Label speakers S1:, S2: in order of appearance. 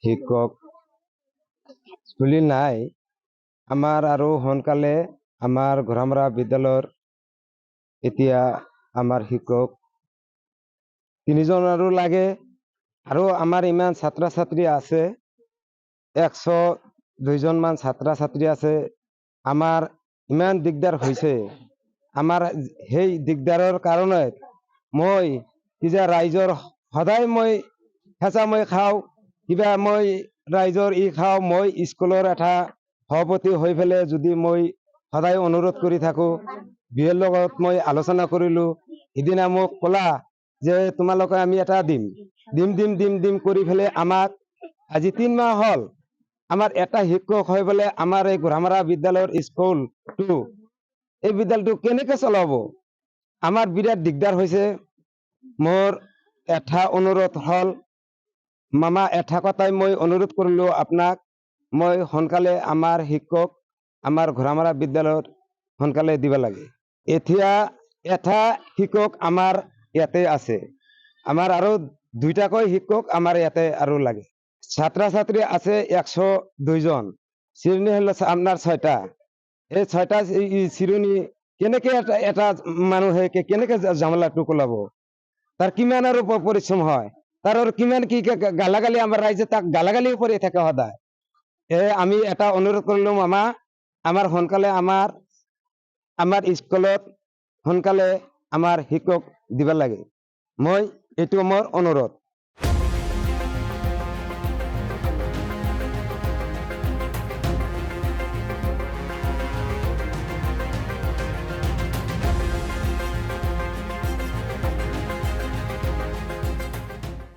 S1: শিক্ষক বুলি নাই। আমাৰ আৰু সোনকালে আমাৰ ঘৰামৰা বিদ্যালয়ৰ এতিয়া আমাৰ শিক্ষক 3জন আৰু লাগে। আৰু আমাৰ ইমান ছাত্ৰ ছাত্ৰী আছে, 102জন মান ছাত্ৰ ছাত্ৰী আছে। আমাৰ ইমান দিগদাৰ হৈছে। আমাৰ সেই দিগদাৰৰ কাৰণে মই কিবা ৰাইজৰ সদায় মই হেঁচা মই খাওঁ, কিবা মই ৰাইজৰ খাওঁ। মই স্কুলৰ এটা সভাপতি হৈ পেলাই যদি মই সদায় অনুৰোধ কৰি থাকো, বিএৰ লগত মই আলোচনা কৰিলো। সিদিনা মোক ক'লা যে তোমালোকে আমি এটা দিম কৰি পেলাই আমাক আজি 3 মাহ হ'ল আমাৰ এটা শিক্ষক হৈ পেলাই আমাৰ এই ঘৰামৰা বিদ্যালয়ৰ স্কুলটো, এই বিদ্যালয়টো কেনেকে চলাব? আমাৰ বিৰাট দিগদাৰ হৈছে। মোৰ এটা অনুৰোধ হ'ল, মামা এটা কথাই মই অনুৰোধ কৰিলো আপোনাক, মই সোনকালে আমাৰ শিক্ষক আমাৰ ঘৰামৰা বিদ্যালয়ত সোনকালে দিব লাগে। এতিয়া এটা শিক্ষক আমাৰ ইয়াতে আছে, আমাৰ আৰু 2টাকৈ শিক্ষক আমাৰ ইয়াতে আৰু লাগে। ছাত্ৰ ছাত্ৰী আছে 102জন, শ্ৰেণী হল আপোনাৰ 6টা। এই 6টা শ্ৰেণী কেনেকে এটা মানুহে কেনেকে জামেলাটো কোলাব? তাৰ কিমান আৰু পৰিশ্ৰম হয়, তাৰ আৰু কিমান কি গালাগালি আমাৰ ৰাইজে তাক গালাগালিও কৰি থাকে সদায়। আমি এটা অনুৰোধ কৰিলো, মামা আমাৰ সোনকালে আমাৰ স্কুলত সোনকালে আমাৰ শিক্ষক দিব লাগে। মই এইটো মোৰ অনুৰোধ।